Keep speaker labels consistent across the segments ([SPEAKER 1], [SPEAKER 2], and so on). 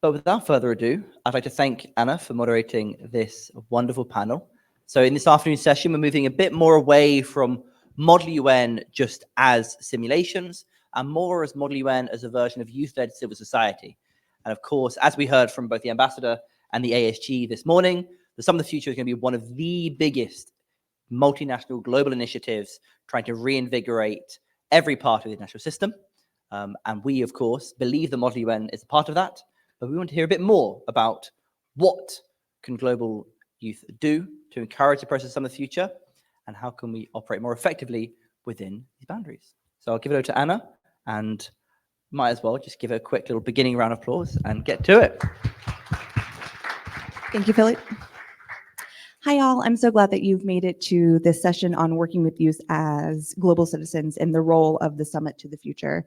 [SPEAKER 1] But without further ado, I'd like to thank Anna for moderating this wonderful panel. So in this afternoon session, we're moving a bit more away from Model UN just as simulations and more as Model UN as a version of youth-led civil society. And of course, as we heard from both the ambassador and the ASG this morning, the Summit of the Future is going to be one of the biggest multinational global initiatives trying to reinvigorate every part of the international system. And we, of course, believe the Model UN is a part of that, but we want to hear a bit more about what can global youth do to encourage the process of Summit of the Future, and how can we operate more effectively within these boundaries. So I'll give it over to Anna, and might as well just give her a quick little beginning round of applause and get to it.
[SPEAKER 2] Thank you, Philip. Hi, all. I'm so glad that you've made it to this session on working with youth as global citizens and the role of the Summit to the Future.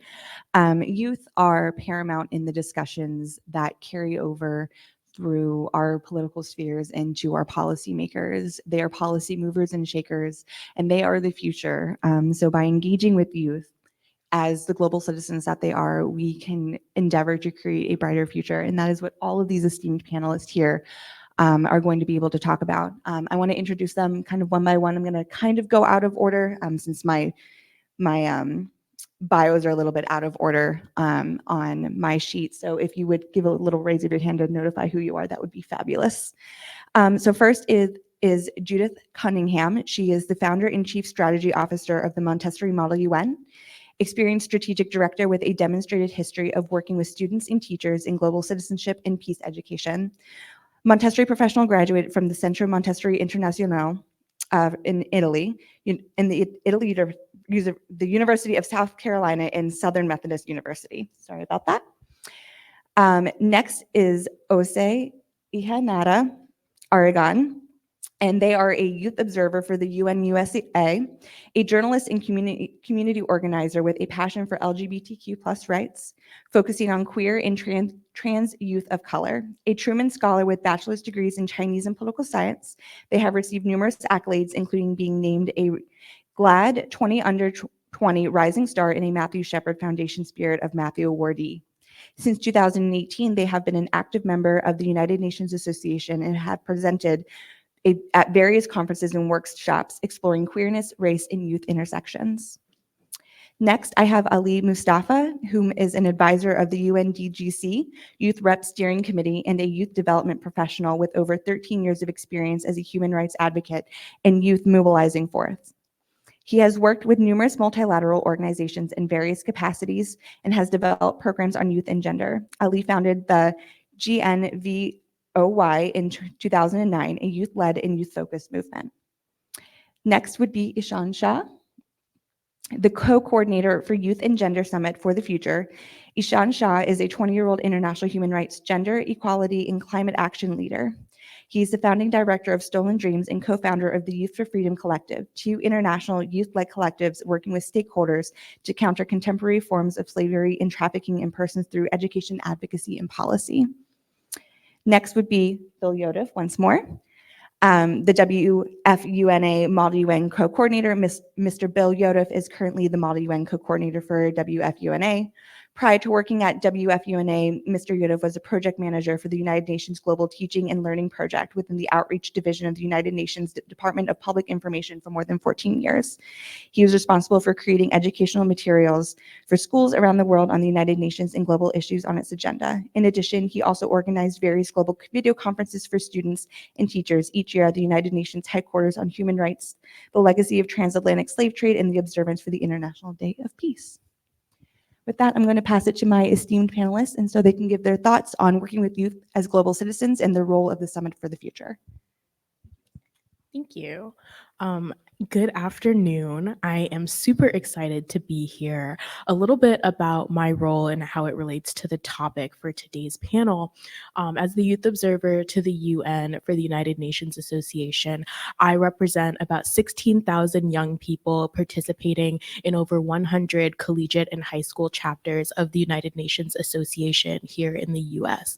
[SPEAKER 2] Youth are paramount in the discussions that carry over through our political spheres and to our policymakers. They are policy movers and shakers, and they are the future. So by engaging with youth as the global citizens that they are, we can endeavor to create a brighter future. And that is what all of these esteemed panelists here are going to be able to talk about. I want to introduce them kind of one by one. I'm going to kind of go out of order since my bios are a little bit out of order on my sheet. So if you would give a little raise of your hand to notify who you are, that would be fabulous. So first is Judith Cunningham. She is the founder and chief strategy officer of the Montessori Model UN, experienced strategic director with a demonstrated history of working with students and teachers in global citizenship and peace education. Montessori professional graduate from the Centro Montessori Internazionale in Italy, the University of South Carolina, and Southern Methodist University. Sorry about that. Next is Ose Ehianeta, Arheghan, and they are a youth observer for the UNUSA, a journalist and community organizer with a passion for LGBTQ+ rights, focusing on queer and trans youth of color. A Truman Scholar with bachelor's degrees in Chinese and political science, they have received numerous accolades, including being named a GLAAD 20 Under 20 Rising Star in a Matthew Shepard Foundation Spirit of Matthew awardee. Since 2018, they have been an active member of the United Nations Association and have presented at various conferences and workshops exploring queerness, race, and youth intersections. Next, I have Ali Mustafa, whom is an advisor of the UNDGC Youth Rep Steering Committee and a youth development professional with over 13 years of experience as a human rights advocate and youth mobilizing force. He has worked with numerous multilateral organizations in various capacities and has developed programs on youth and gender. Ali founded the GNVOY in 2009, a youth-led and youth-focused movement. Next would be Ishaan Shah, the co-coordinator for Youth and Gender Summit for the Future. Ishaan Shah is a 20-year-old international human rights, gender, equality, and climate action leader. He's the founding director of Stolen Dreams and co-founder of the Youth for Freedom Collective, two international youth-led collectives working with stakeholders to counter contemporary forms of slavery and trafficking in persons through education, advocacy, and policy. Next would be Bill Yodif once more. The WFUNA Model UN co-coordinator. Mr. Bill Yodif is currently the Model UN co-coordinator for WFUNA. Prior to working at WFUNA, Mr. Yodif was a project manager for the United Nations Global Teaching and Learning Project within the Outreach Division of the United Nations Department of Public Information for more than 14 years. He was responsible for creating educational materials for schools around the world on the United Nations and global issues on its agenda. In addition, he also organized various global video conferences for students and teachers each year at the United Nations headquarters on human rights, the legacy of transatlantic slave trade, and the observance for the International Day of Peace. With that, I'm going to pass it to my esteemed panelists, and so they can give their thoughts on working with youth as global citizens and the role of the Summit for the Future.
[SPEAKER 3] Thank you. Good afternoon. I am super excited to be here. A little bit about my role and how it relates to the topic for today's panel. As the Youth Observer to the UN for the United Nations Association, I represent about 16,000 young people participating in over 100 collegiate and high school chapters of the United Nations Association here in the US.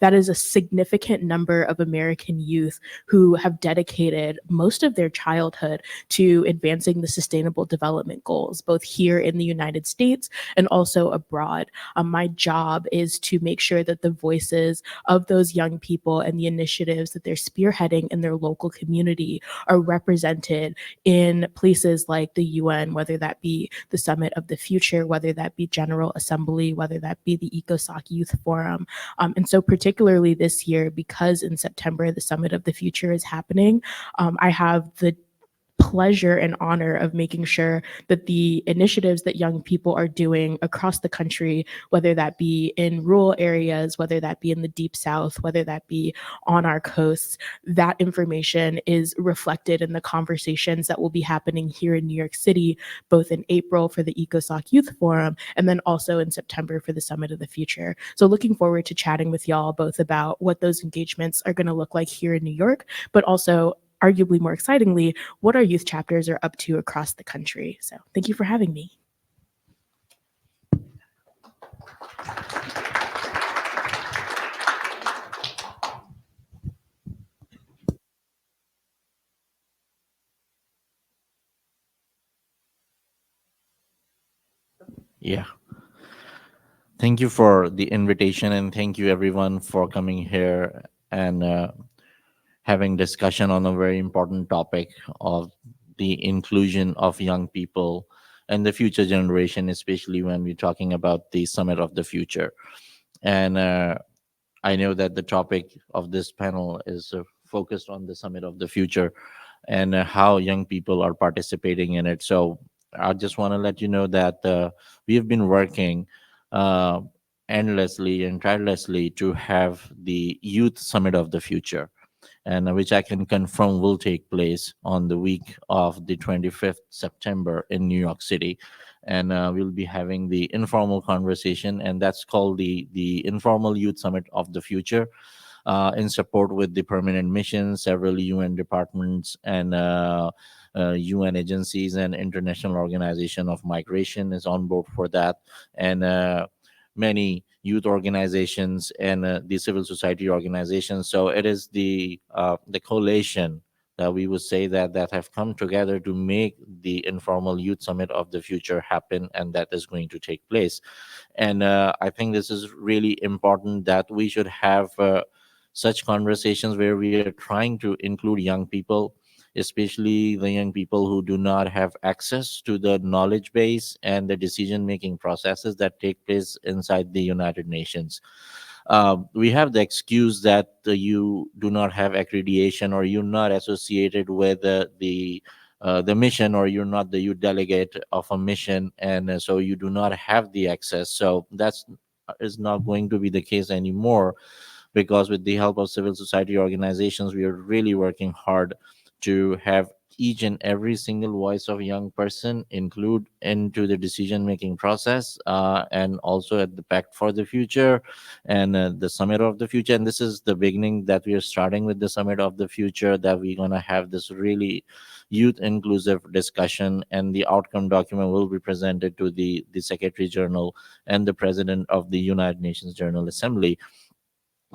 [SPEAKER 3] That is a significant number of American youth who have dedicated most of their childhood to advancing the Sustainable Development Goals, both here in the United States and also abroad. My job is to make sure that the voices of those young people and the initiatives that they're spearheading in their local community are represented in places like the UN, whether that be the Summit of the Future, whether that be General Assembly, whether that be the ECOSOC Youth Forum. And so particularly this year, because in September, the Summit of the Future is happening, I have the pleasure and honor of making sure that the initiatives that young people are doing across the country, whether that be in rural areas, whether that be in the Deep South, whether that be on our coasts, that information is reflected in the conversations that will be happening here in New York City, both in April for the ECOSOC Youth Forum, and then also in September for the Summit of the Future. So looking forward to chatting with y'all both about what those engagements are going to look like here in New York, but also arguably more excitingly, what our youth chapters are up to across the country. So thank you for having me.
[SPEAKER 4] Yeah. Thank you for the invitation, and thank you everyone for coming here and having discussion on a very important topic of the inclusion of young people and the future generation, especially when we're talking about the Summit of the Future. And I know that the topic of this panel is focused on the Summit of the Future and how young people are participating in it. So I just want to let you know that we have been working uh, endlessly and tirelessly to have the Youth Summit of the Future, and which I can confirm will take place on the week of the 25th September in New York City. And we'll be having the informal conversation, and that's called the Informal Youth Summit of the Future, in support with the permanent missions, several UN departments, and UN agencies and International Organization of Migration is on board for that, and many youth organizations and the civil society organizations. So it is the coalition that we would say that have come together to make the Informal Youth Summit of the Future happen, and that is going to take place. And I think this is really important that we should have such conversations where we are trying to include young people, especially the young people who do not have access to the knowledge base and the decision making processes that take place inside the United Nations. We have the excuse that you do not have accreditation, or you're not associated with the mission, or you're not the youth delegate of a mission, and so you do not have the access. So that's is not going to be the case anymore, because with the help of civil society organizations, we are really working hard to have each and every single voice of a young person include into the decision making process, and also at the Pact for the Future and the Summit of the Future. And this is the beginning that we are starting with the Summit of the Future, that we're going to have this really youth inclusive discussion, and the outcome document will be presented to the Secretary General and the President of the United Nations General Assembly.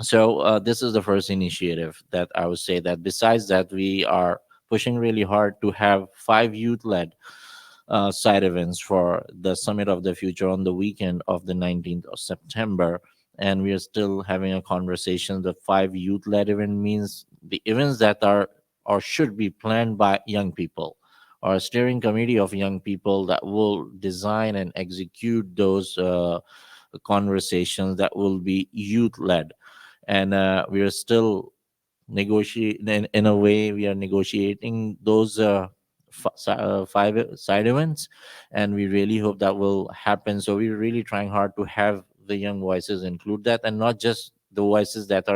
[SPEAKER 4] So this is the first initiative that I would say. That besides that, we are pushing really hard to have 5 youth-led side events for the Summit of the Future on the weekend of the 19th of September. And we are still having a conversation. The 5 youth-led event means the events that are or should be planned by young people, or a steering committee of young people that will design and execute those conversations that will be youth-led. And we are still negotiate in a way, we are negotiating those 5 side events, and we really hope that will happen. So we're really trying hard to have the young voices include that, and not just the voices that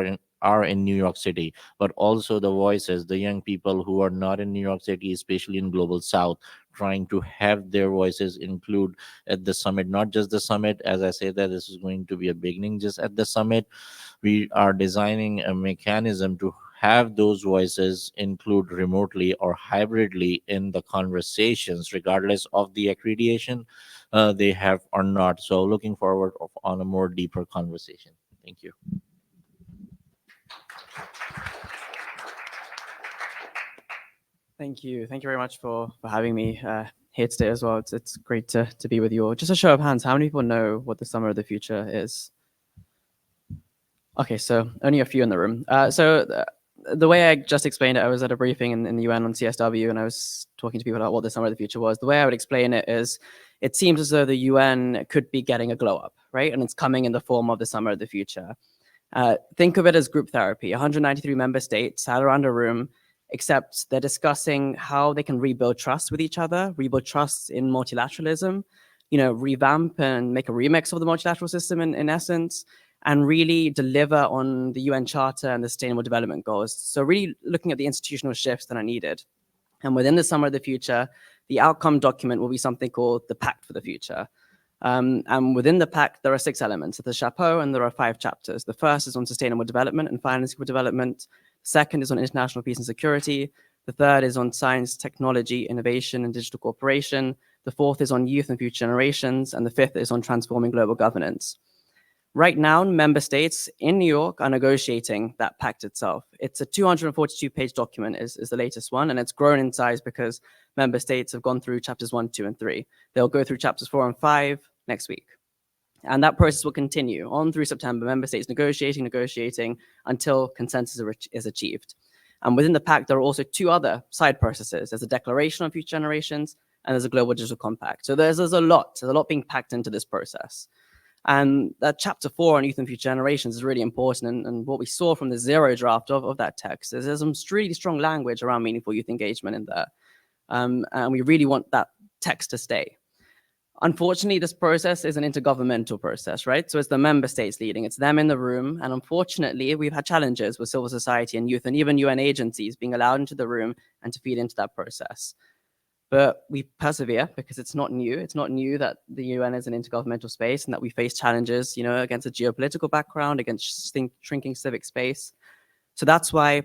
[SPEAKER 4] are in New York City, but also the voices, the young people who are not in New York City, especially in Global South, trying to have their voices include at the summit. Not just the summit, as I say, that this is going to be a beginning just at the summit. We are designing a mechanism to have those voices include remotely or hybridly in the conversations, regardless of the accreditation they have or not. So looking forward on a more deeper conversation. Thank you.
[SPEAKER 5] Thank you. Thank you very much for having me here today as well. It's great to be with you all. Just a show of hands, how many people know what the Summer of the Future is? Okay, so only a few in the room. The way I just explained it, I was at a briefing in the UN on CSW, and I was talking to people about what the Summer of the Future was. The way I would explain it is, it seems as though the UN could be getting a glow up, right? And it's coming in the form of the Summer of the Future. Think of it as group therapy. 193 member states sat around a room, except they're discussing how they can rebuild trust with each other, rebuild trust in multilateralism, revamp and make a remix of the multilateral system in essence, and really deliver on the UN Charter and the Sustainable Development Goals. So really looking at the institutional shifts that are needed. And within the Summer of the Future, the outcome document will be something called the Pact for the Future. And within the pact, there are 6 elements. There's a chapeau, and there are 5 chapters. The first is on sustainable development and financing for development. The second is on international peace and security. The third is on science, technology, innovation, and digital cooperation. The fourth is on youth and future generations. And the fifth is on transforming global governance. Right now, member states in New York are negotiating that pact itself. It's a 242-page document is the latest one, and it's grown in size because member states have gone through chapters 1, 2, and 3. They'll go through chapters 4 and 5 next week. And that process will continue on through September, member states negotiating until consensus is achieved. And within the pact, there are also 2 other side processes. There's a declaration on future generations, and there's a global digital compact. So there's a lot being packed into this process. And that chapter 4 on youth and future generations is really important. And what we saw from the 0 draft of that text is there's some really strong language around meaningful youth engagement in there. And we really want that text to stay. Unfortunately, this process is an intergovernmental process, right? So it's the member states leading, it's them in the room. And unfortunately, we've had challenges with civil society and youth and even UN agencies being allowed into the room and to feed into that process. But we persevere because it's not new. It's not new that the UN is an intergovernmental space and that we face challenges, against a geopolitical background, against shrinking civic space. So that's why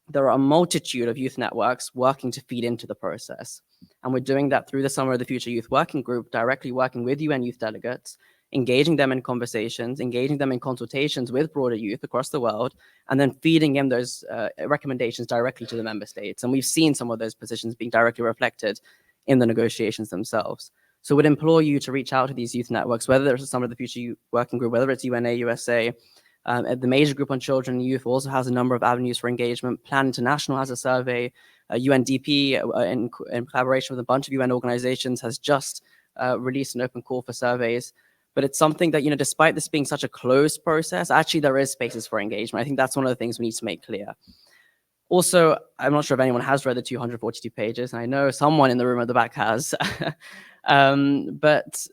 [SPEAKER 5] there are a multitude of youth networks working to feed into the process. And we're doing that through the Summer of the Future Youth Working Group, directly working with UN youth delegates, engaging them in conversations, engaging them in consultations with broader youth across the world, and then feeding in those recommendations directly to the member states. And we've seen some of those positions being directly reflected in the negotiations themselves. So we'd implore you to reach out to these youth networks, whether there's a Summer of the Future Youth Working Group, whether it's UNA, USA. The Major Group on Children and Youth also has a number of avenues for engagement. Plan International has a survey. UNDP, in collaboration with a bunch of UN organizations, has just released an open call for surveys. But it's something that, despite this being such a closed process, actually there is spaces for engagement. I think that's one of the things we need to make clear. Also, I'm not sure if anyone has read the 242 pages, and I know someone in the room at the back has. But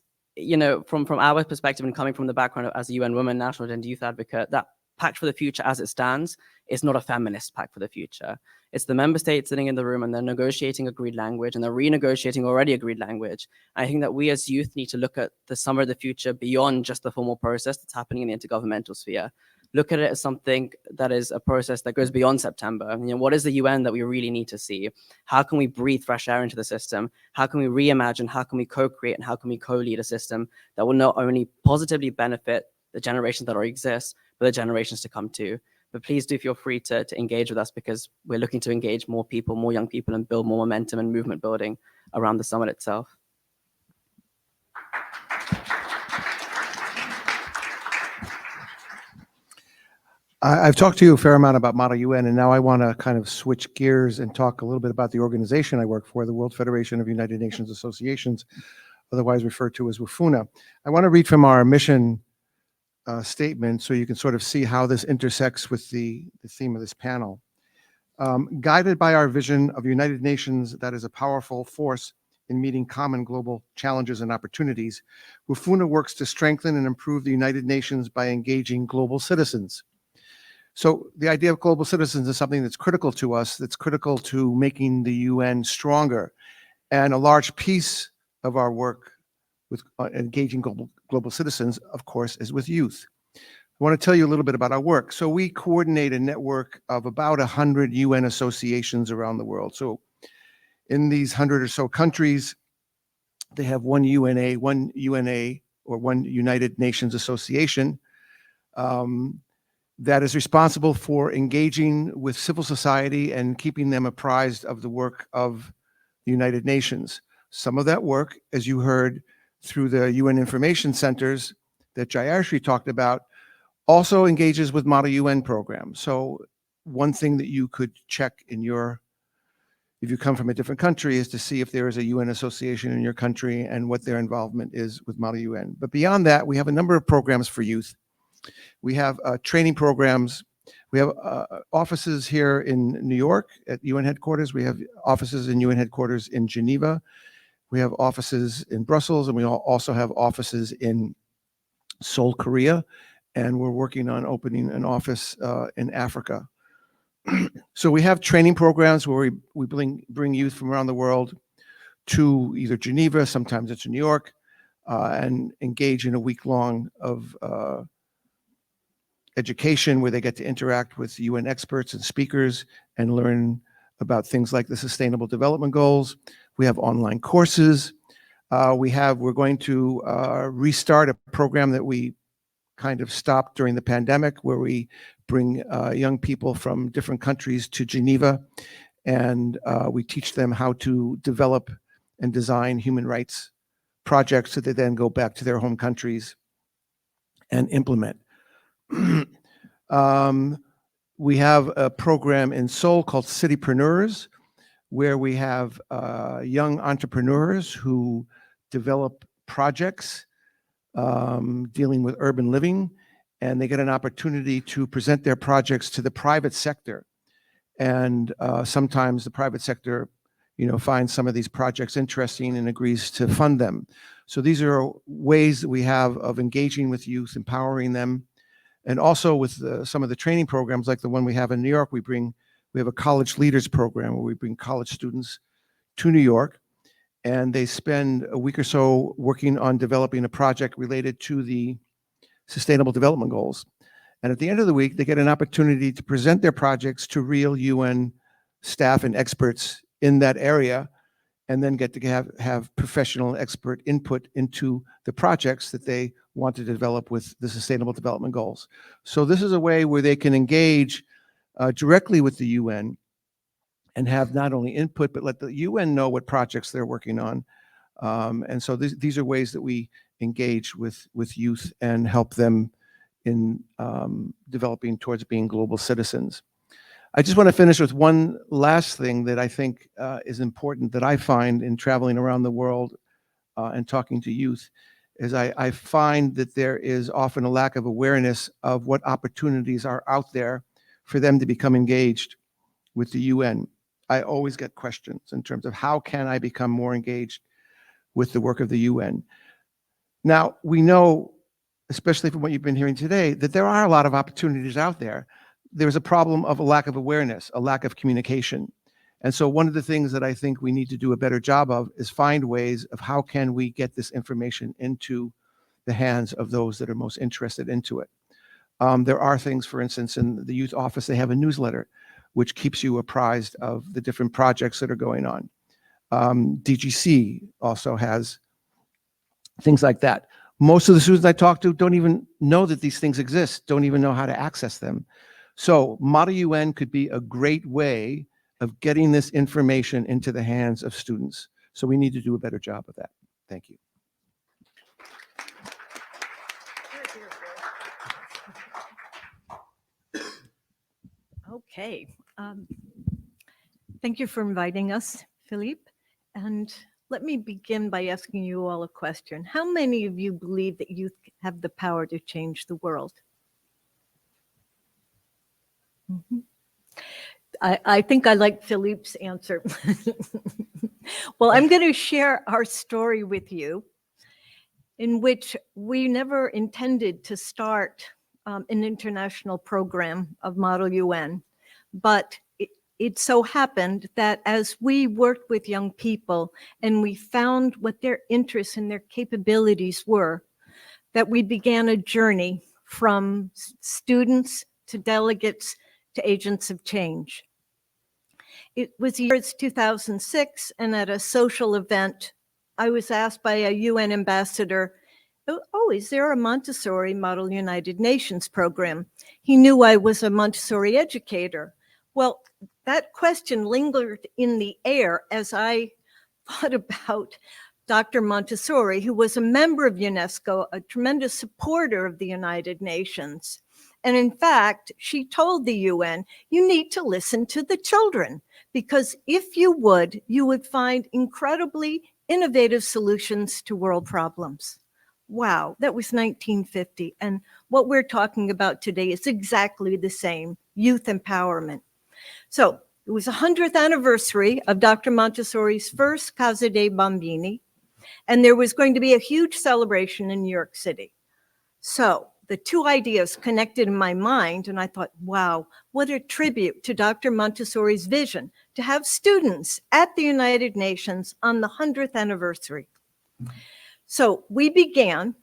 [SPEAKER 5] from our perspective and coming from the background as a UN woman, national gender youth advocate, that Pact for the Future as it stands is not a feminist pact for the future. It's the member states sitting in the room and they're negotiating agreed language and they're renegotiating already agreed language. I think that we as youth need to look at the Summer of the Future beyond just the formal process that's happening in the intergovernmental sphere. Look at it as something that is a process that goes beyond September. What is the UN that we really need to see? How can we breathe fresh air into the system? How can we reimagine? How can we co-create? And how can we co-lead a system that will not only positively benefit the generations that already exist, but the generations to come too? But please do feel free to engage with us, because we're looking to engage more people, more young people, and build more momentum and movement building around the summit itself.
[SPEAKER 6] I've talked to you a fair amount about Model UN, and now I want to kind of switch gears and talk a little bit about the organization I work for, the World Federation of United Nations Associations, otherwise referred to as WFUNA. I want to read from our mission statement so you can sort of see how this intersects with the theme of this panel. Guided by our vision of United Nations that is a powerful force in meeting common global challenges and opportunities, WFUNA works to strengthen and improve the United Nations by engaging global citizens. So the idea of global citizens is something that's critical to us, that's critical to making the UN stronger. And a large piece of our work with engaging global citizens, of course, is with youth. I want to tell you a little bit about our work. So we coordinate a network of about 100 UN associations around the world. So in these 100 or so countries, they have one UNA or one United Nations association. that is responsible for engaging with civil society and keeping them apprised of the work of the United Nations. Some of that work, as you heard through the UN information centers that Jayashri talked about, also engages with Model UN programs. So one thing that you could check in your, if you come from a different country, is to see if there is a UN association in your country and what their involvement is with Model UN. But beyond that, we have a number of programs for youth. We have training programs. We have offices here in New York at UN headquarters. We have offices in UN headquarters in Geneva. We have offices in Brussels, and we also have offices in Seoul, Korea. And we're working on opening an office in Africa. So we have training programs where we bring youth from around the world to either Geneva, sometimes it's New York, and engage in a week long of education where they get to interact with UN experts and speakers and learn about things like the Sustainable Development Goals. We have online courses. We're going to restart a program that we kind of stopped during the pandemic, where we bring young people from different countries to Geneva, and we teach them how to develop and design human rights projects so they then go back to their home countries and implement. We have a program in Seoul called Citypreneurs, where we have young entrepreneurs who develop projects dealing with urban living, and they get an opportunity to present their projects to the private sector. And sometimes the private sector, finds some of these projects interesting and agrees to fund them. So these are ways that we have of engaging with youth, empowering them. And also with some of the training programs, like the one we have in New York, we have a college leaders program where we bring college students to New York, and they spend a week or so working on developing a project related to the Sustainable Development Goals. And at the end of the week, they get an opportunity to present their projects to real UN staff and experts in that area, and then get to have professional expert input into the projects that they want to develop with the Sustainable Development Goals. So this is a way where they can engage directly with the UN and have not only input, but let the UN know what projects they're working on. And so these are ways that we engage with youth and help them in developing towards being global citizens. I just want to finish with one last thing that I think is important that I find in traveling around the world and talking to youth, is I find that there is often a lack of awareness of what opportunities are out there for them to become engaged with the UN. I always get questions in terms of how can I become more engaged with the work of the UN. Now, we know, especially from what you've been hearing today, that there are a lot of opportunities out there. There's a problem of a lack of awareness, a lack of communication. And so one of the things that I think we need to do a better job of is find ways of how can we get this information into the hands of those that are most interested into it. There are things, for instance, in the youth office, they have a newsletter which keeps you apprised of the different projects that are going on. DGC also has things like that. Most of the students I talk to don't even know that these things exist, don't even know how to access them. So Model UN could be a great way of getting this information into the hands of students. So we need to do a better job of that. Thank you.
[SPEAKER 7] Okay. Thank you for inviting us, Philippe. And let me begin by asking you all a question. How many of you believe that youth have the power to change the world? Mm-hmm. I think I like Philippe's answer. Well, I'm going to share our story with you, in which we never intended to start an international program of Model UN, but it so happened that as we worked with young people and we found what their interests and their capabilities were, that we began a journey from students to delegates to agents of change. It was the year 2006, and at a social event, I was asked by a UN ambassador, oh, is there a Montessori Model United Nations program? He knew I was a Montessori educator. Well, that question lingered in the air as I thought about Dr. Montessori, who was a member of UNESCO, a tremendous supporter of the United Nations. And in fact, she told the UN, you need to listen to the children, because if you would find incredibly innovative solutions to world problems. Wow, that was 1950. And what we're talking about today is exactly the same, youth empowerment. So it was the 100th anniversary of Dr. Montessori's first Casa dei Bambini, and there was going to be a huge celebration in New York City. So the two ideas connected in my mind, and I thought, wow, what a tribute to Dr. Montessori's vision to have students at the United Nations on the 100th anniversary. So we began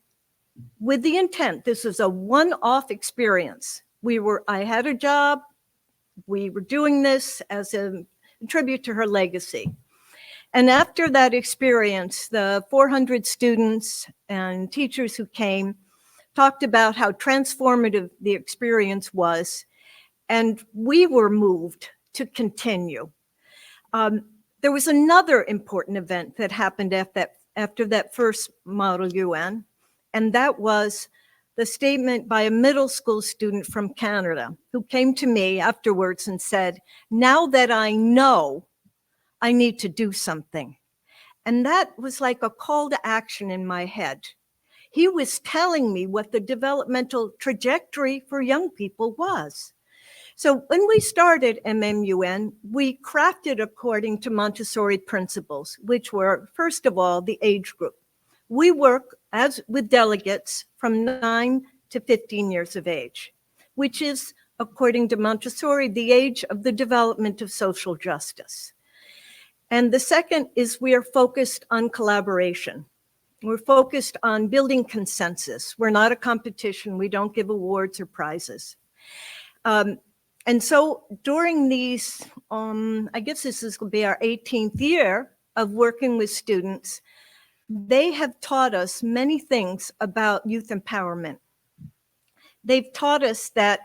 [SPEAKER 7] with the intent, this was a one-off experience. I had a job, we were doing this as a tribute to her legacy. And after that experience, the 400 students and teachers who came talked about how transformative the experience was, and we were moved to continue. There was another important event that happened after that first Model UN, and that was the statement by a middle school student from Canada who came to me afterwards and said, now that I know, I need to do something. And that was like a call to action in my head. He was telling me what the developmental trajectory for young people was. So when we started MMUN, we crafted according to Montessori principles, which were, first of all, the age group. We work with delegates from 9 to 15 years of age, which is, according to Montessori, the age of the development of social justice. And the second is we are focused on collaboration. We're focused on building consensus. We're not a competition. We don't give awards or prizes. And so during these, I guess this is going to be our 18th year of working with students, they have taught us many things about youth empowerment. They've taught us that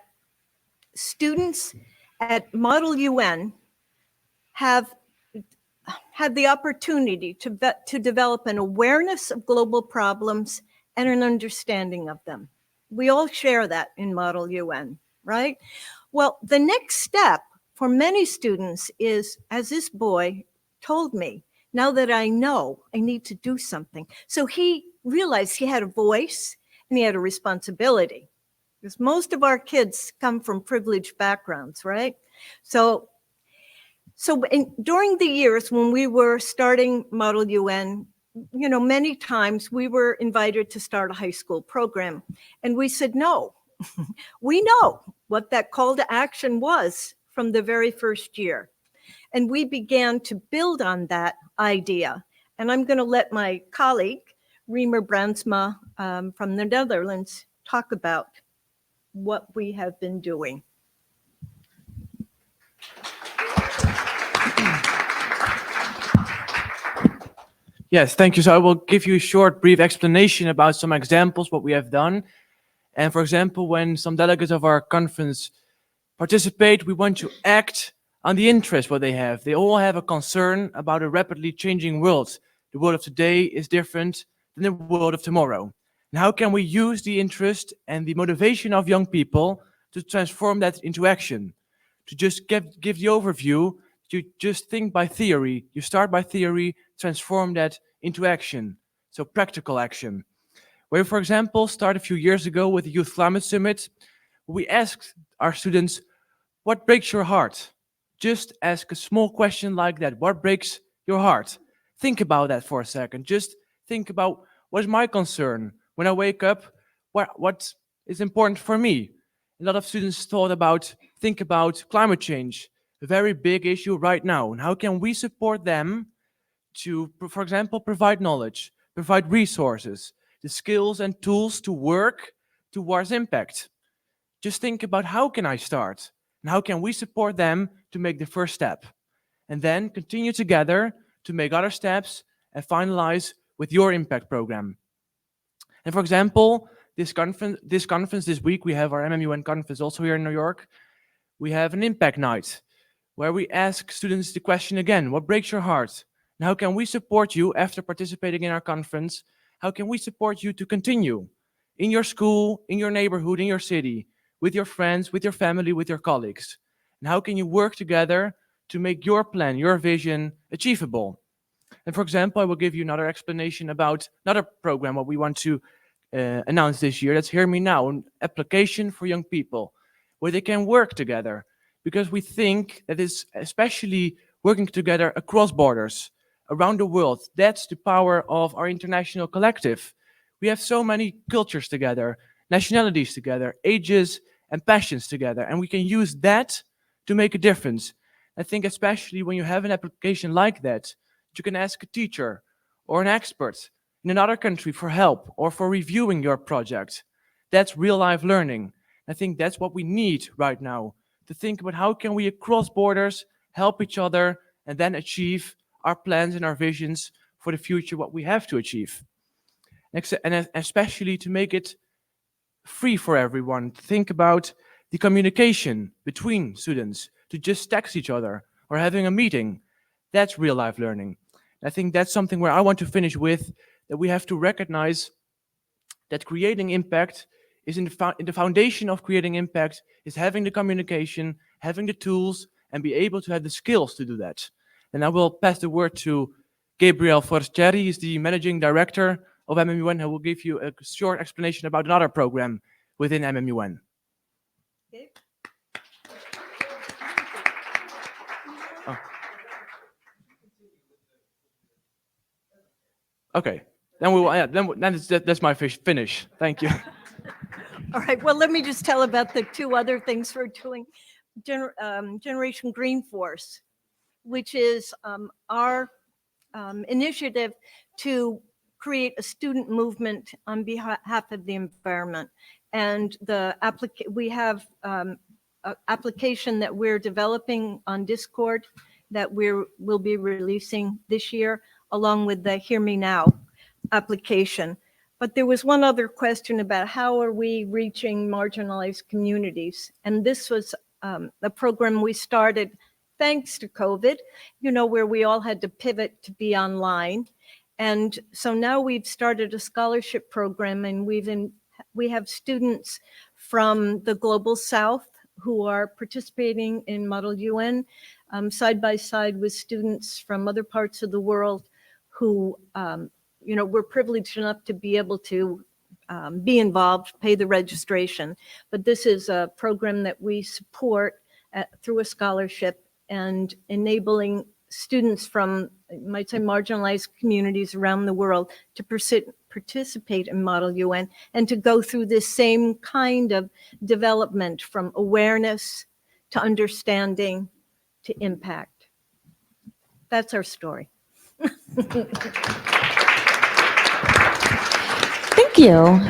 [SPEAKER 7] students at Model UN have had the opportunity to develop an awareness of global problems and an understanding of them. We all share that in Model UN, right? Well, the next step for many students is, as this boy told me, now that I know, I need to do something. So he realized he had a voice and he had a responsibility, because most of our kids come from privileged backgrounds, right? So during the years when we were starting Model UN, you know, many times we were invited to start a high school program, and we said no. We know what that call to action was from the very first year. And we began to build on that idea. And I'm going to let my colleague, Remer Brandsma from the Netherlands, talk about what we have been doing.
[SPEAKER 8] Yes, thank you. So I will give you a short, brief explanation about some examples, what we have done. And for example, when some delegates of our conference participate, we want to act on the interest what they have. They all have a concern about a rapidly changing world. The world of today is different than the world of tomorrow. And how can we use the interest and the motivation of young people to transform that into action? To just give the overview, you just think by theory. You start by theory, transform that into action. So practical action. Where, for example, started a few years ago with the Youth Climate Summit, we asked our students, what breaks your heart? Just ask a small question like that. What breaks your heart? Think about that for a second. Just think about, what is my concern? When I wake up, what is important for me? A lot of students think about climate change, a very big issue right now. And how can we support them to, for example, provide knowledge, provide resources, the skills and tools to work towards impact? Just think about, how can I start? And how can we support them to make the first step? And then continue together to make other steps and finalize with your impact program. And for example, this conference this week, we have our MMUN conference also here in New York. We have an impact night where we ask students the question again, what breaks your heart? And how can we support you after participating in our conference? How can we support you to continue in your school, in your neighborhood, in your city, with your friends, with your family, with your colleagues? And how can you work together to make your plan, your vision achievable? And for example, I will give you another explanation about another program, what we want to announce this year. That's Hear Me Now, an application for young people, where they can work together. Because we think that is especially working together across borders, around the world. That's the power of our international collective. We have so many cultures together, nationalities together, ages and passions together, and we can use that to make a difference. I think especially when you have an application like that, you can ask a teacher or an expert in another country for help or for reviewing your project. That's real life learning. I think that's what we need right now, to think about how can we across borders help each other and then achieve our plans and our visions for the future, what we have to achieve. And especially to make it free for everyone. Think about the communication between students, to just text each other or having a meeting. That's real life learning. I think that's something where I want to finish with, that we have to recognize that creating impact is in the foundation of creating impact is having the communication, having the tools, and be able to have the skills to do that. And I will pass the word to Gabriel Forestieri. He's the managing director of MMUN, who will give you a short explanation about another program within MMUN.
[SPEAKER 7] Okay.
[SPEAKER 8] Oh. Okay, then we will. Yeah, then that's my finish. Thank you.
[SPEAKER 7] All right, well, let me just tell about the two other things we're doing. Generation Green Force, which is our initiative to create a student movement on behalf of the environment. And we have an application that we're developing on Discord that we'll be releasing this year, along with the Hear Me Now application. But there was one other question about how are we reaching marginalized communities? And this was a program we started thanks to COVID, where we all had to pivot to be online. And so now we've started a scholarship program, and we have students from the Global South who are participating in Model UN, side by side with students from other parts of the world who, we're privileged enough to be able to be involved, pay the registration. But this is a program that we support through a scholarship and enabling students from, I might say, marginalized communities around the world to participate in Model UN and to go through this same kind of development, from awareness to understanding to impact. That's our story.
[SPEAKER 2] Thank you.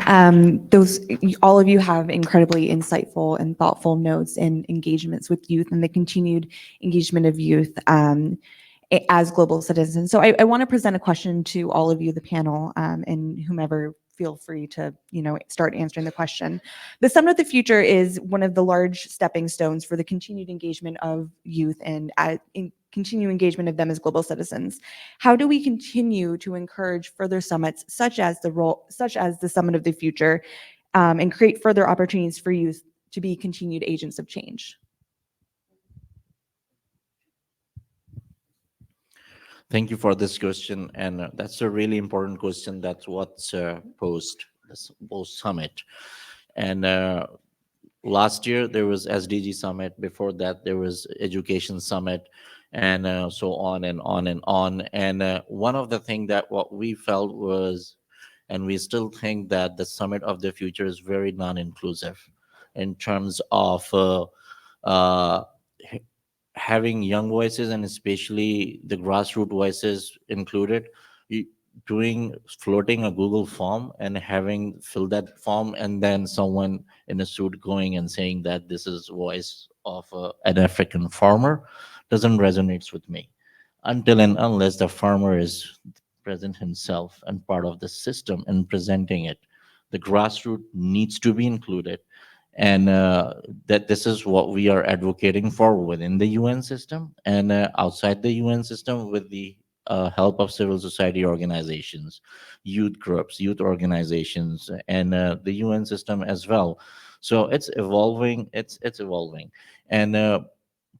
[SPEAKER 2] All of you have incredibly insightful and thoughtful notes and engagements with youth and the continued engagement of youth as global citizens. So I want to present a question to all of you, the panel, and whomever, feel free to start answering the question. The Summit of the Future is one of the large stepping stones for the continued engagement of youth and continued engagement of them as global citizens. How do we continue to encourage further summits, such as the Summit of the Future, and create further opportunities for youth to be continued agents of change?
[SPEAKER 4] Thank you for this question, and that's a really important question. That's what's posed this summit. And last year there was SDG summit. Before that there was education summit, and so on and on and on. And one of the things that what we felt was, and we still think, that the Summit of the Future is very non-inclusive in terms of having young voices, and especially the grassroots voices included. Floating a Google form and having fill that form, and then someone in a suit going and saying that this is voice of an African farmer doesn't resonate with me, until and unless the farmer is present himself and part of the system and presenting it. The grassroots needs to be included, and that this is what we are advocating for within the UN system and outside the UN system with the help of civil society organizations, youth groups, youth organizations, and the UN system as well. So it's evolving. It's evolving, and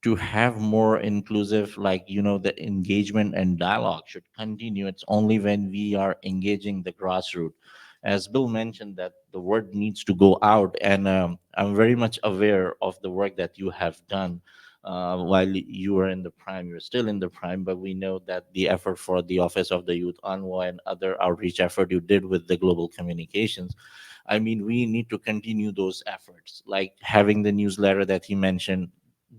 [SPEAKER 4] to have more inclusive, like, the engagement and dialogue should continue. It's only when we are engaging the grassroots, as Bill mentioned, that the word needs to go out. And I'm very much aware of the work that you have done while you were in the prime. You're still in the prime, but we know that the effort for the Office of the Youth Envoy and other outreach effort you did with the global communications, I mean, we need to continue those efforts, like having the newsletter that he mentioned.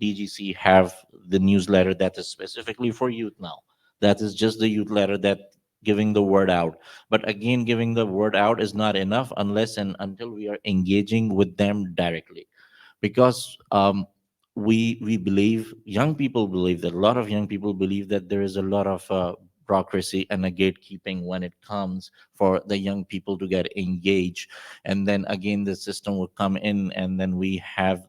[SPEAKER 4] DGC have the newsletter that is specifically for youth now. That is just the youth letter that giving the word out. But again, giving the word out is not enough unless and until we are engaging with them directly, because we believe, young people believe, that a lot of young people believe that there is a lot of bureaucracy and a gatekeeping when it comes for the young people to get engaged. And then again, the system will come in, and then we have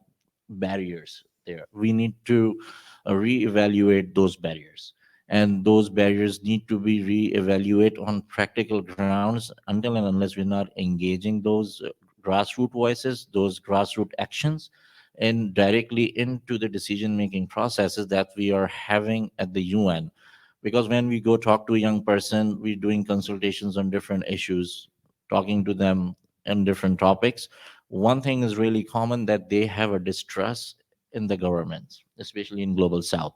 [SPEAKER 4] barriers there. We need to reevaluate those barriers, and those barriers need to be reevaluated on practical grounds. Until and unless we're not engaging those grassroots voices, those grassroots actions, and directly into the decision making processes that we are having at the UN. Because when we go talk to a young person, we're doing consultations on different issues, talking to them on different topics. One thing is really common, that they have a distrust in the governments, especially in global south.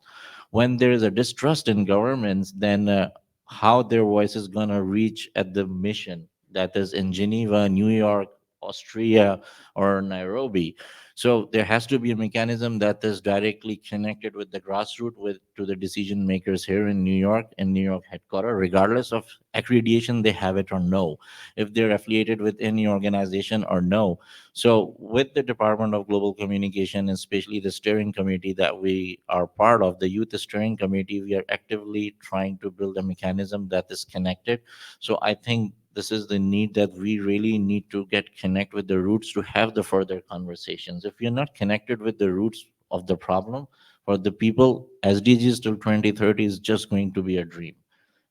[SPEAKER 4] When there is a distrust in governments, then how their voice is going to reach at the mission that is in Geneva, New York, Austria, or Nairobi. So there has to be a mechanism that is directly connected with the grassroots, with to the decision makers here in New York, in New York headquarters, regardless of accreditation they have it or no, if they're affiliated with any organization or no. So with the Department of Global Communication, especially the steering committee that we are part of, the Youth Steering Committee, we are actively trying to build a mechanism that is connected. So I think this is the need, that we really need to get connect with the roots to have the further conversations. If you're not connected with the roots of the problem, for the people, SDGs till 2030 is just going to be a dream.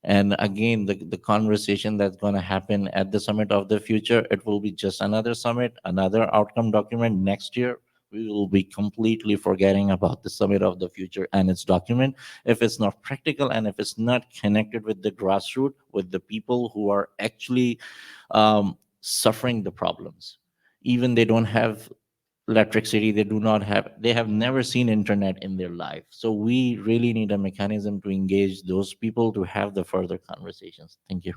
[SPEAKER 4] And again, the conversation that's going to happen at the Summit of the Future, it will be just another summit, another outcome document. Next year we will be completely forgetting about the Summit of the Future and its document, if it's not practical and if it's not connected with the grassroots, with the people who are actually suffering the problems. Even they don't have electricity, they have never seen internet in their life. So we really need a mechanism to engage those people to have the further conversations. Thank you.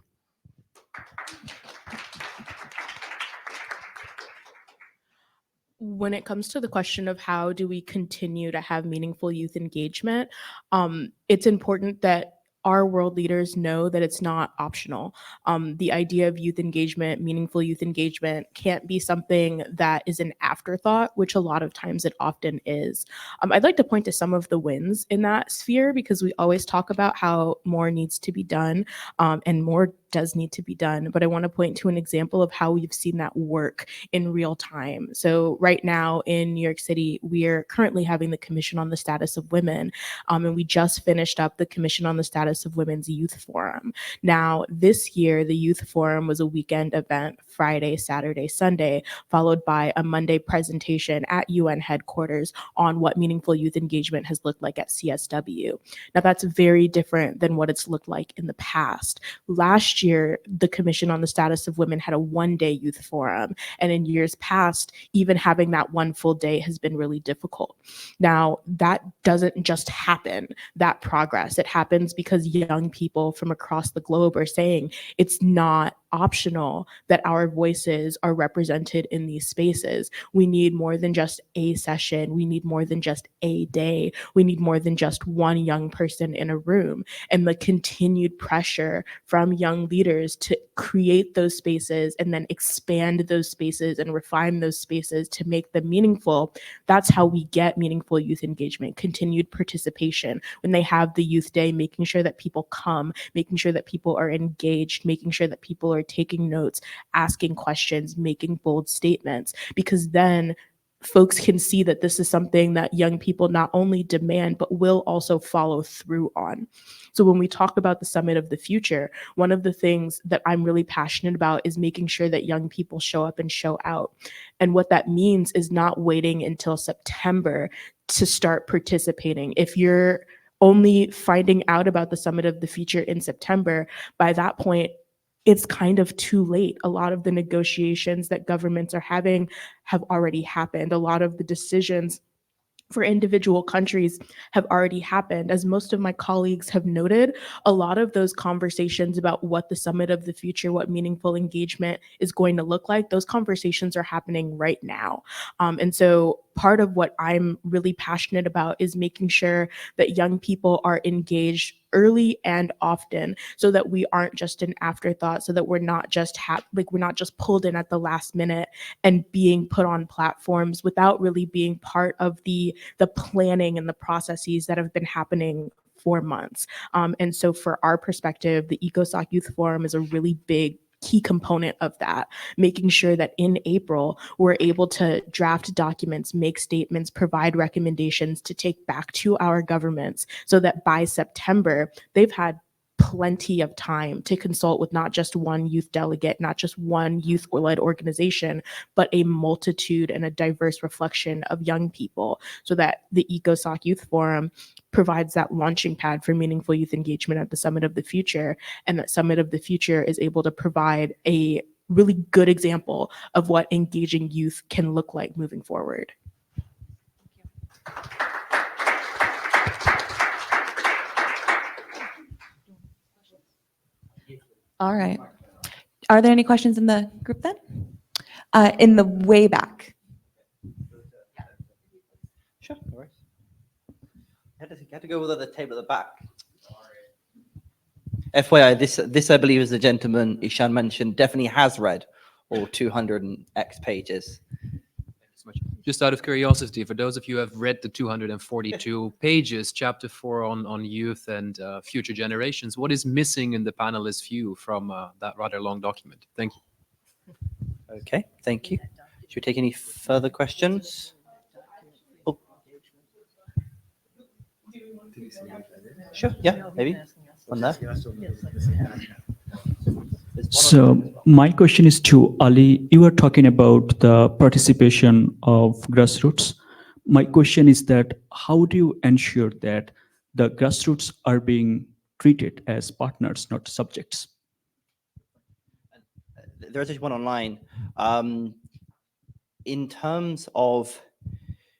[SPEAKER 3] When it comes to the question of how do we continue to have meaningful youth engagement, it's important that our world leaders know that it's not optional. The idea of youth engagement, meaningful youth engagement, can't be something that is an afterthought, which a lot of times it often is. I'd like to point to some of the wins in that sphere, because we always talk about how more needs to be done, and more does need to be done. But I want to point to an example of how we've seen that work in real time. So right now in New York City, we're currently having the Commission on the Status of Women, and we just finished up the Commission on the Status of Women's Youth Forum. Now, this year, the Youth Forum was a weekend event, Friday, Saturday, Sunday, followed by a Monday presentation at UN headquarters on what meaningful youth engagement has looked like at CSW. Now, that's very different than what it's looked like in the past. Last year, the Commission on the Status of Women had a one-day youth forum, and in years past, even having that one full day has been really difficult. Now, that doesn't just happen, that progress. It happens because young people from across the globe are saying it's not optional that our voices are represented in these spaces. We need more than just a session. We need more than just a day. We need more than just one young person in a room. And the continued pressure from young leaders to create those spaces and then expand those spaces and refine those spaces to make them meaningful, that's how we get meaningful youth engagement, continued participation. When they have the youth day, making sure that people come, making sure that people are engaged, making sure that people are are taking notes, asking questions, making bold statements, because then folks can see that this is something that young people not only demand, but will also follow through on. So when we talk about the Summit of the Future, one of the things that I'm really passionate about is making sure that young people show up and show out. And what that means is not waiting until September to start participating. If you're only finding out about the Summit of the Future in September, by that point, it's kind of too late. A lot of the negotiations that governments are having have already happened. A lot of the decisions for individual countries have already happened. As most of my colleagues have noted, a lot of those conversations about what the Summit of the Future, what meaningful engagement is going to look like, those conversations are happening right now. And so part of what I'm really passionate about is making sure that young people are engaged early and often, so that we aren't just an afterthought, so that we're not just we're not just pulled in at the last minute and being put on platforms without really being part of the planning and the processes that have been happening for months. And so for our perspective, the ECOSOC Youth Forum is a really big key component of that, making sure that in April, we're able to draft documents, make statements, provide recommendations to take back to our governments, so that by September, they've had plenty of time to consult with not just one youth delegate, not just one youth-led organization, but a multitude and a diverse reflection of young people, so that the ECOSOC Youth Forum provides that launching pad for meaningful youth engagement at the Summit of the Future, and that Summit of the Future is able to provide a really good example of what engaging youth can look like moving forward.
[SPEAKER 2] All right. Are there any questions in the group then? In the way back.
[SPEAKER 1] Sure, no worries. You had to go with the table at the back. FYI, this I believe, as the gentleman Ishaan mentioned, definitely has read all 200 and X pages.
[SPEAKER 9] Just out of curiosity, for those of you who have read the 242 pages, chapter 4 on youth and future generations, what is missing in the panelist view from that rather long document? Thank you.
[SPEAKER 1] Okay, thank you. Should we take any further questions? Oh. Sure, yeah, maybe. On there.
[SPEAKER 10] So my question is to Ali. You were talking about the participation of grassroots. My question is that how do you ensure that the grassroots are being treated as partners, not subjects?
[SPEAKER 1] There's actually one online. In terms of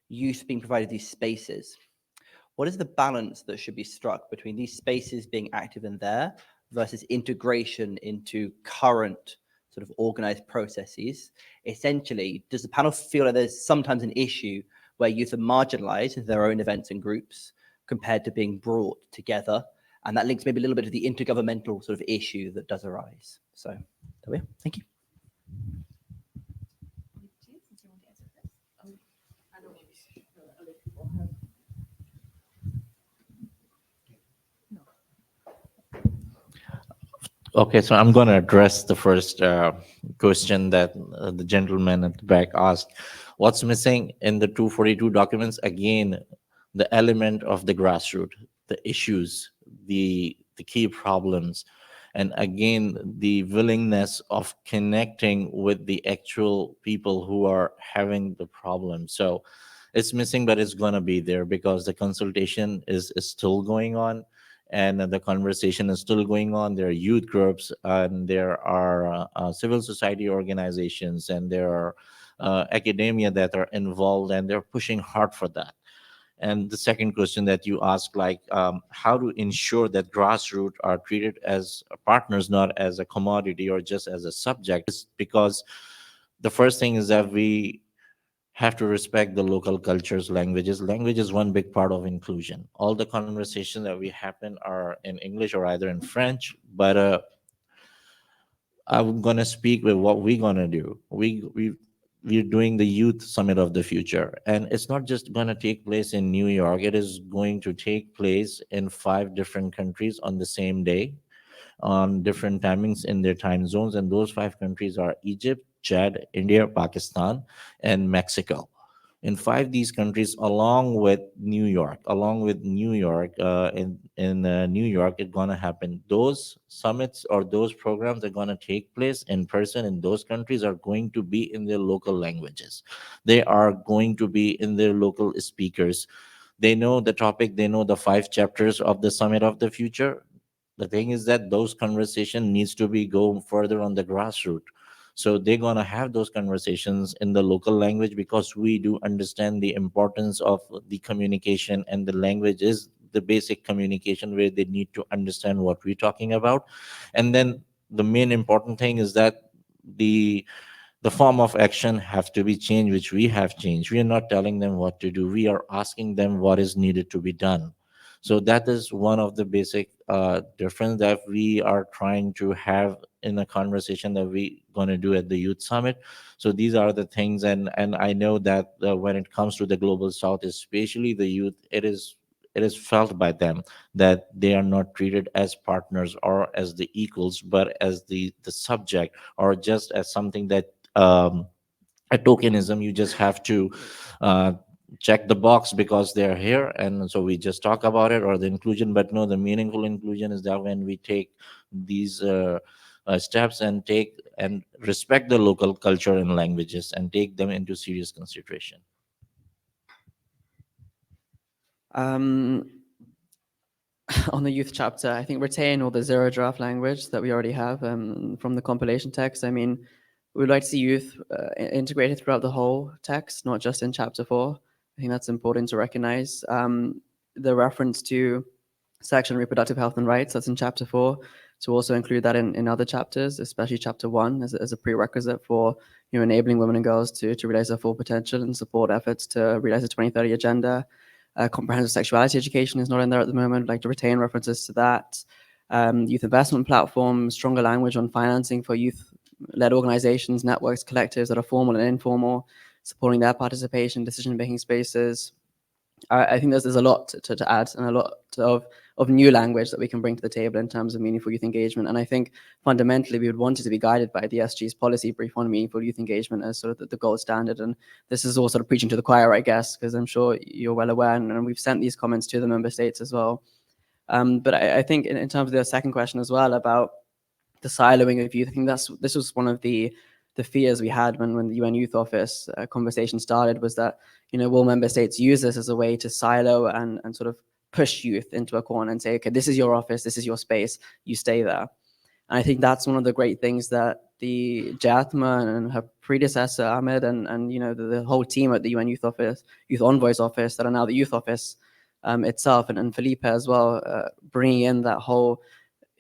[SPEAKER 1] youth being provided these spaces, what is the balance that should be struck between these spaces being active in there versus integration into current sort of organized processes? Essentially, does the panel feel that there's sometimes an issue where youth are marginalized in their own events and groups compared to being brought together? And that links maybe a little bit to the intergovernmental sort of issue that does arise. So there we are. Thank you.
[SPEAKER 4] Okay, so I'm going to address the first question that the gentleman at the back asked. What's missing in the 242 documents? Again, the element of the grassroots, the issues, the key problems, and again, the willingness of connecting with the actual people who are having the problem. So it's missing, but it's going to be there because the consultation is still going on. And the conversation is still going on. There are youth groups, and there are civil society organizations, and there are academia that are involved, and they're pushing hard for that. And the second question that you asked, like how to ensure that grassroots are treated as partners, not as a commodity or just as a subject, is because the first thing is that we have to respect the local cultures, languages. Language is one big part of inclusion. All the conversations that we happen are in English or either in French, but I'm gonna speak with what we're gonna do. We're doing the Youth Summit of the Future, and it's not just gonna take place in New York. It is going to take place in 5 different countries on the same day. on different timings in their time zones. And those 5 countries are Egypt, Chad, India, Pakistan, and Mexico. In 5 these countries, along with New York, in New York, it's gonna happen. Those summits or those programs are gonna take place in person in those countries are going to be in their local languages. They are going to be in their local speakers. They know the topic. They know the 5 chapters of the Summit of the Future. The thing is that those conversation needs to be go further on the grassroots. So they're going to have those conversations in the local language, because we do understand the importance of the communication, and the language is the basic communication where they need to understand what we're talking about. And then the main important thing is that the form of action have to be changed, which we have changed. We are not telling them what to do. We are asking them what is needed to be done. So that is one of the basic difference that we are trying to have in a conversation that we going to do at the Youth Summit. So these are the things, and I know that when it comes to the Global South, especially the youth, it is felt by them that they are not treated as partners or as the equals, but as the subject, or just as something that a tokenism. You just have to uh, check the box because they're here, and so we just talk about it, or the inclusion. But no, the meaningful inclusion is that when we take these steps and take and respect the local culture and languages and take them into serious consideration.
[SPEAKER 5] On the youth chapter, I think retain all the zero draft language that we already have from the compilation text. I mean, we'd like to see youth integrated throughout the whole text, not just in chapter 4. I think that's important to recognize. The reference to sexual and reproductive health and rights, that's in chapter 4, to also include that in other chapters, especially chapter 1 as a prerequisite for enabling women and girls to realize their full potential and support efforts to realize the 2030 agenda. Comprehensive sexuality education is not in there at the moment. I'd like to retain references to that. Youth investment platform, stronger language on financing for youth-led organizations, networks, collectives that are formal and informal, supporting their participation, decision-making spaces. I think there's a lot to add, and a lot of new language that we can bring to the table in terms of meaningful youth engagement. And I think fundamentally we would want it to be guided by the SG's policy brief on meaningful youth engagement as sort of the gold standard. And this is all sort of preaching to the choir, I guess, because I'm sure you're well aware, and we've sent these comments to the member states as well. But I think in terms of the second question as well about the siloing of youth, I think this was one of the fears we had when the UN Youth Office conversation started, was that, will member states use this as a way to silo and sort of push youth into a corner and say, okay, this is your office, this is your space, you stay there. And I think that's one of the great things that the Jatma and her predecessor, Ahmed, and the whole team at the UN Youth Office, Youth Envoy's Office, that are now the Youth Office itself, and Felipe as well, bringing in that whole,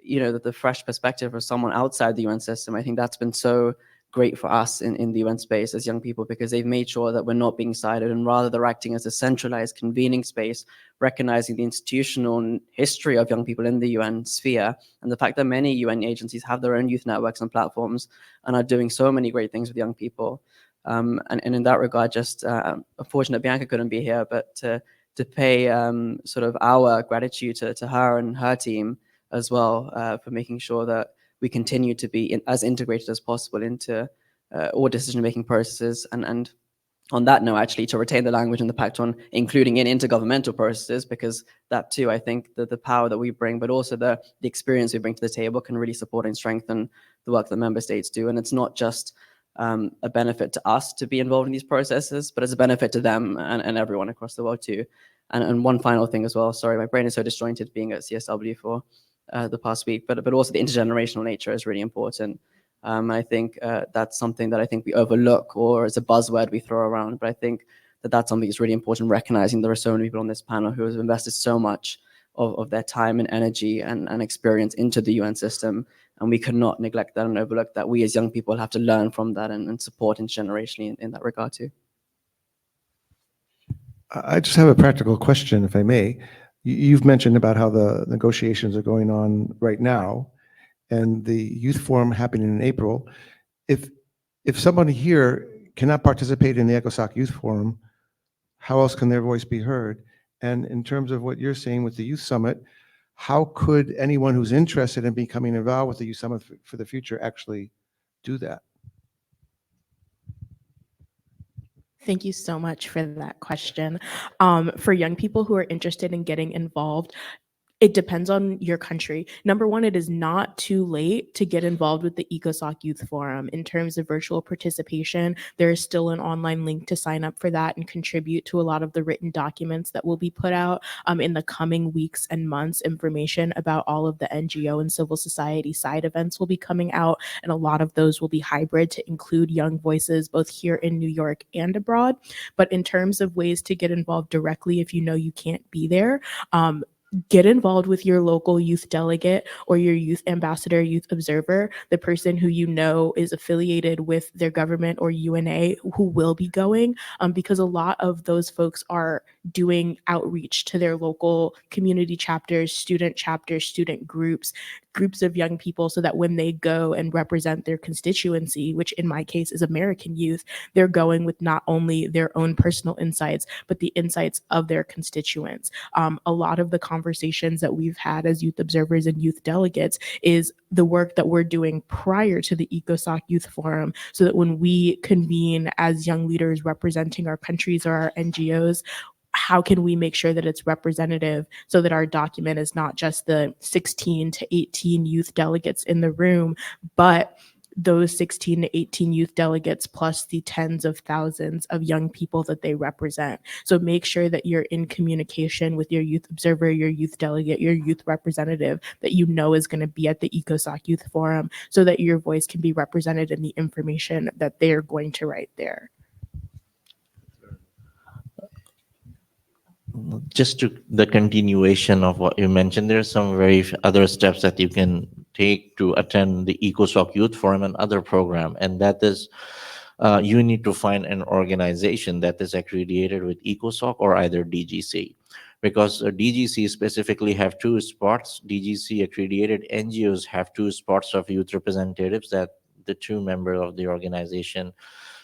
[SPEAKER 5] the fresh perspective of someone outside the UN system. I think that's been so great for us in the UN space as young people, because they've made sure that we're not being siloed, and rather they're acting as a centralized convening space, recognizing the institutional history of young people in the UN sphere, and the fact that many UN agencies have their own youth networks and platforms and are doing so many great things with young people. And in that regard, just unfortunate Bianca couldn't be here, but to pay sort of our gratitude to her and her team as well, for making sure that we continue to be as integrated as possible into all decision-making processes. And on that note, actually, to retain the language and the pact on including in intergovernmental processes, because that too, I think that the power that we bring, but also the experience we bring to the table, can really support and strengthen the work that member states do. And it's not just a benefit to us to be involved in these processes, but it's a benefit to them and everyone across the world too. And one final thing as well, sorry, my brain is so disjointed being at CSW for the past week, but also the intergenerational nature is really important. I think that's something that I think we overlook, or as a buzzword we throw around, but I think that's something that's really important, recognizing there are so many people on this panel who have invested so much of their time and energy and experience into the UN system, and we cannot neglect that and overlook that. We as young people have to learn from that and support intergenerationally in that regard too.
[SPEAKER 6] I just have a practical question, if I may. You've mentioned about how the negotiations are going on right now, and the youth forum happening in April. If somebody here cannot participate in the ECOSOC Youth Forum, how else can their voice be heard? And in terms of what you're saying with the Youth Summit, how could anyone who's interested in becoming involved with the Youth Summit for the Future actually do that?
[SPEAKER 3] Thank you so much for that question. For young people who are interested in getting involved, it depends on your country. Number one, it is not too late to get involved with the ECOSOC Youth Forum. In terms of virtual participation, there is still an online link to sign up for that and contribute to a lot of the written documents that will be put out in the coming weeks and months. Information about all of the NGO and civil society side events will be coming out, and a lot of those will be hybrid to include young voices both here in New York and abroad. But in terms of ways to get involved directly, if you know you can't be there, get involved with your local youth delegate or your youth ambassador, youth observer, the person who you know is affiliated with their government or UNA who will be going, because a lot of those folks are doing outreach to their local community chapters, student groups of young people, so that when they go and represent their constituency, which in my case is American youth, they're going with not only their own personal insights, but the insights of their constituents. A lot of the conversations that we've had as youth observers and youth delegates is the work that we're doing prior to the ECOSOC Youth Forum, so that when we convene as young leaders representing our countries or our NGOs, how can we make sure that it's representative so that our document is not just the 16 to 18 youth delegates in the room, but those 16 to 18 youth delegates plus the tens of thousands of young people that they represent. So make sure that you're in communication with your youth observer, your youth delegate, your youth representative that you know is going to be at the ECOSOC Youth Forum, so that your voice can be represented in the information that they're going to write there.
[SPEAKER 4] Just to the continuation of what you mentioned, there's some very other steps that you can take to attend the ECOSOC Youth Forum and other program, and that is you need to find an organization that is accredited with ECOSOC or either DGC, because DGC specifically have two spots. DGC accredited NGOs have two spots of youth representatives that the two members of the organization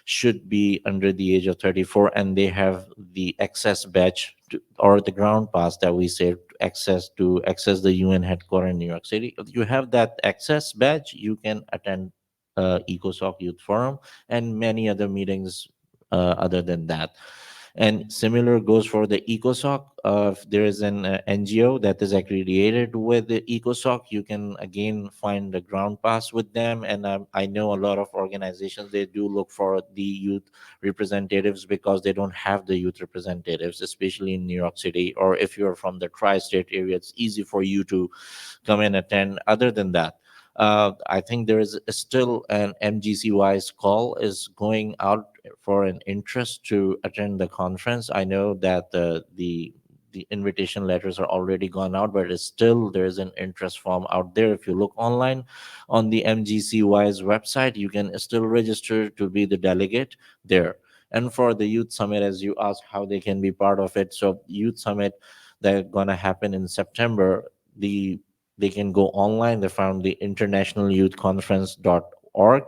[SPEAKER 4] should be under the age of 34, and they have the access badge or the ground pass that we say to access the UN headquarters in New York City. If you have that access badge, you can attend ECOSOC Youth Forum and many other meetings other than that. And similar goes for the ECOSOC. If there is an NGO that is accredited with the ECOSOC, you can again find the ground pass with them. And I know a lot of organizations, they do look for the youth representatives because they don't have the youth representatives, especially in New York City. Or if you're from the tri-state area, it's easy for you to come and attend. Other than that, I think there is still an MGC-wise call is going out for an interest to attend the conference. I know that the invitation letters are already gone out, but it's still there is an interest form out there. If you look online on the MGC-wise website, you can still register to be the delegate there. And for the Youth Summit, as you asked how they can be part of it, so Youth Summit that's gonna happen in September, they can go online. They found the internationalyouthconference.org,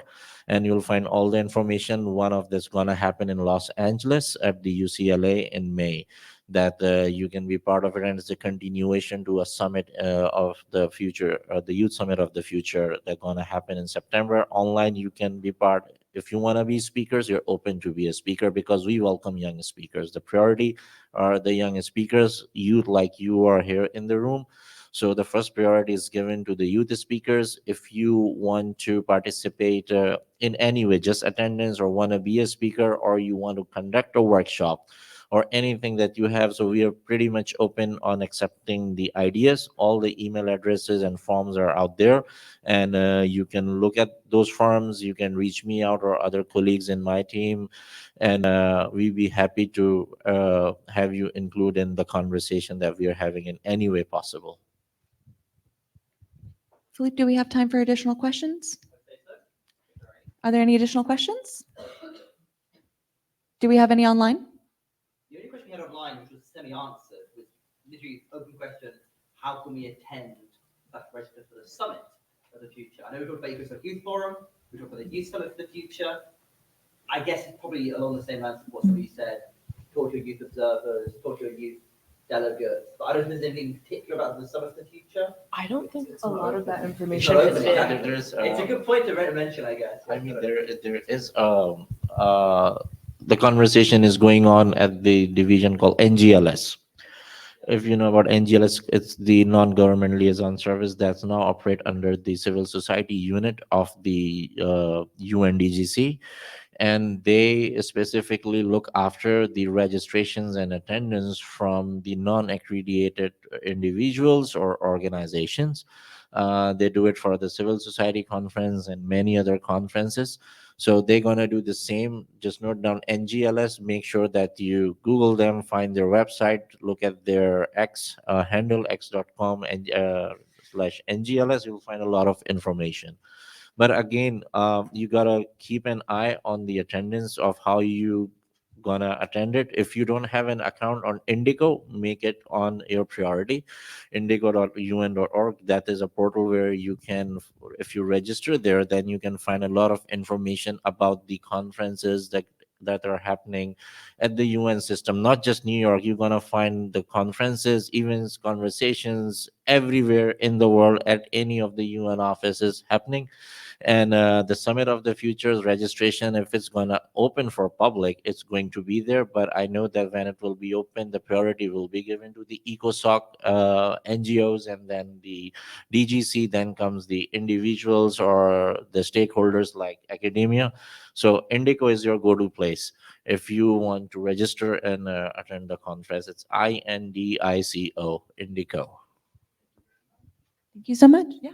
[SPEAKER 4] and you'll find all the information. One of this going to happen in Los Angeles at the UCLA in May, that you can be part of it, and it's a continuation to a summit of the future, the Youth Summit of the Future that's going to happen in September. Online, you can be part. If you want to be speakers, you're open to be a speaker, because we welcome young speakers. The priority are the young speakers, youth like you are here in the room. So the first priority is given to the youth speakers. If you want to participate in any way, just attendance, or want to be a speaker, or you want to conduct a workshop or anything that you have, so we are pretty much open on accepting the ideas. All the email addresses and forms are out there, and you can look at those forms. You can reach me out or other colleagues in my team, and we'd be happy to have you include in the conversation that we are having in any way possible.
[SPEAKER 2] Philippe, do we have time for additional questions? Are there any additional questions? Do we have any online?
[SPEAKER 1] The only question we had online, which was semi-answered, was literally open question: how can we attend that register for the summit of the future? I know we talked about ECOSOC Youth Forum, we talked about the Youth Summit for the Future. I guess it's probably along the same lines of what somebody said: talk to your youth observers, talk to your youth delegates. But I don't know if there's anything particular about the Summit for the Future.
[SPEAKER 3] I don't think a lot of that
[SPEAKER 1] It's
[SPEAKER 3] information
[SPEAKER 1] not
[SPEAKER 3] has
[SPEAKER 1] open,
[SPEAKER 3] been.
[SPEAKER 1] exactly.
[SPEAKER 4] There's,
[SPEAKER 1] It's a good point to mention, I guess.
[SPEAKER 4] I mean, there is the conversation is going on at the division called NGLS. If you know about NGLS, it's the non-government liaison service that's now operate under the civil society unit of the UNDGC, and they specifically look after the registrations and attendance from the non-accredited individuals or organizations. They do it for the civil society conference and many other conferences. So they're going to do the same. Just note down NGLS, make sure that you Google them, find their website, look at their X handle, x.com and /NGLS. You'll find a lot of information. But again, you gotta keep an eye on the attendance of how you gonna attend it. If you don't have an account on Indigo, make it on your priority. Indigo.un.org, that is a portal where you can, if you register there, then you can find a lot of information about the conferences that are happening at the UN system, not just New York. You're gonna find the conferences, events, conversations everywhere in the world at any of the UN offices happening. And the Summit of the Futures registration, if it's going to open for public, it's going to be there. But I know that when it will be open, the priority will be given to the ECOSOC NGOs, and then the DGC, then comes the individuals or the stakeholders like academia. So Indico is your go-to place if you want to register and attend the conference. It's INDICO, Indico.
[SPEAKER 2] Thank you so much. Yeah.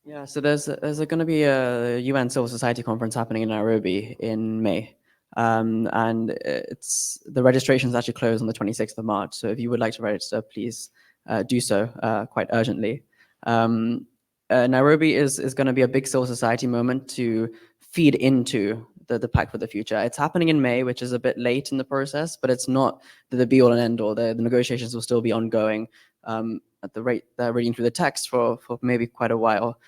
[SPEAKER 5] Yeah, so there's going to be a UN Civil Society conference happening in Nairobi in May. And the registration is actually closed on the 26th of March. So if you would like to register, please do so quite urgently. Nairobi is going to be a big civil society moment to feed into the Pact for the Future. It's happening in May, which is a bit late in the process, but it's not the be all and end all. The negotiations will still be ongoing at the rate they're reading through the text for maybe quite a while.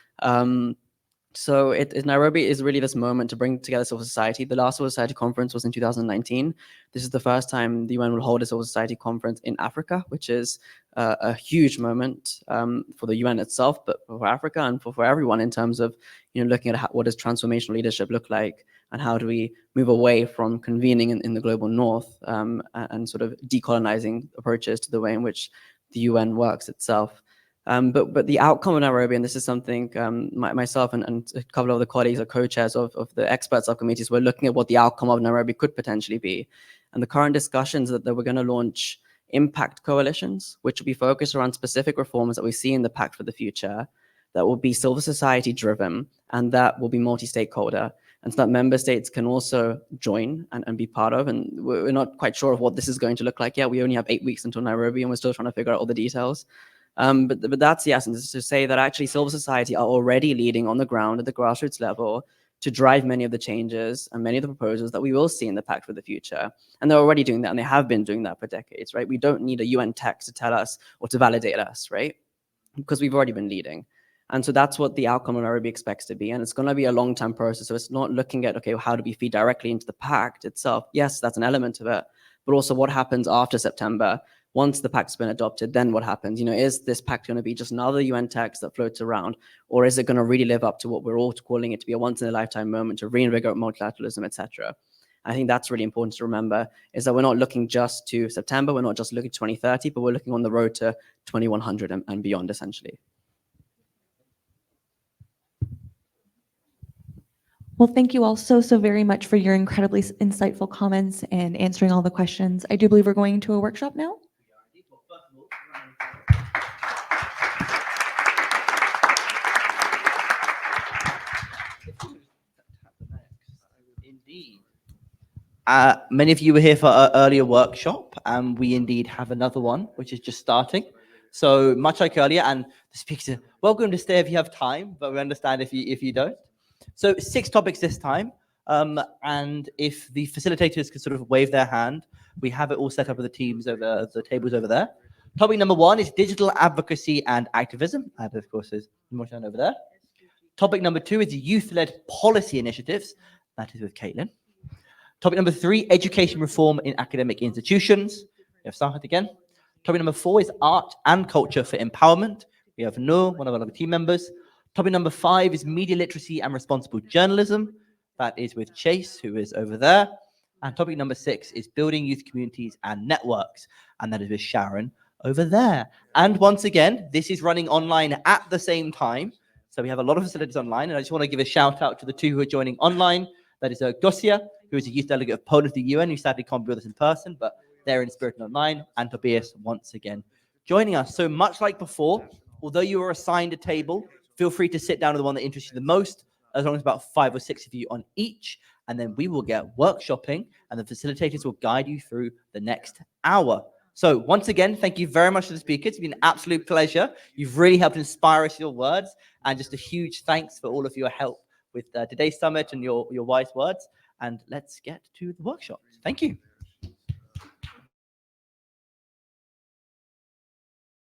[SPEAKER 5] So Nairobi is really this moment to bring together civil society. The last civil society conference was in 2019. This is the first time the UN will hold a civil society conference in Africa, which is a huge moment for the UN itself, but for Africa and for everyone in terms of looking at what does transformational leadership look like, and how do we move away from convening in the global north and sort of decolonizing approaches to the way in which the UN works itself. But the outcome of Nairobi, and this is something myself and a couple of the colleagues are co-chairs of the expert subcommittees, we're looking at what the outcome of Nairobi could potentially be. And the current discussions that we're going to launch impact coalitions, which will be focused around specific reforms that we see in the Pact for the Future, that will be civil society driven, and that will be multi-stakeholder. And so that member states can also join and be part of. And we're not quite sure of what this is going to look like yet. We only have 8 weeks until Nairobi, and we're still trying to figure out all the details. But that's the essence, is to say that actually civil society are already leading on the ground at the grassroots level to drive many of the changes and many of the proposals that we will see in the Pact for the Future. And they're already doing that, and they have been doing that for decades, right? We don't need a UN text to tell us or to validate us, right? Because we've already been leading. And so that's what the outcome of Nairobi expects to be. And it's going to be a long-term process. So it's not looking at, okay, how do we feed directly into the Pact itself? Yes, that's an element of it. But also what happens after September? Once the Pact's been adopted, then what happens? Is this Pact going to be just another UN text that floats around? Or is it going to really live up to what we're all calling it to be a once-in-a-lifetime moment to reinvigorate multilateralism, etc.? I think that's really important to remember, is that we're not looking just to September, we're not just looking to 2030, but we're looking on the road to 2100 and beyond, essentially.
[SPEAKER 2] Well, thank you all so very much for your incredibly insightful comments and answering all the questions. I do believe we're going into a workshop now.
[SPEAKER 1] Indeed. Many of you were here for our earlier workshop, and we indeed have another one, which is just starting. So much like earlier, and the speakers are welcome to stay if you have time, but we understand if you don't. So 6 topics this time, and if the facilitators could sort of wave their hand, we have it all set up with the teams over the tables over there. Topic number 1 is digital advocacy and activism. That, of course, is more shown over there. Topic number 2 is youth-led policy initiatives. That is with Caitlin. Topic number 3, education reform in academic institutions. We have Sahat again. Topic number 4 is art and culture for empowerment. We have Noor, one of our team members. Topic number 5 is media literacy and responsible journalism. That is with Chase, who is over there. And topic number 6 is building youth communities and networks. And that is with Sharon over there. And once again, this is running online at the same time. So we have a lot of facilities online. And I just want to give a shout out to the 2 who are joining online. That is Gosia, who is a youth delegate of Poland to the UN, who sadly can't be with us in person, but they're in spirit and online. And Tobias, once again, joining us. So much like before, although you are assigned a table, feel free to sit down to the one that interests you the most, as long as about 5 or 6 of you on each. And then we will get workshopping and the facilitators will guide you through the next hour. So once again, thank you very much to the speakers. It's been an absolute pleasure. You've really helped inspire us with your words. And just a huge thanks for all of your help with today's summit and your wise words. And let's get to the workshop. Thank you.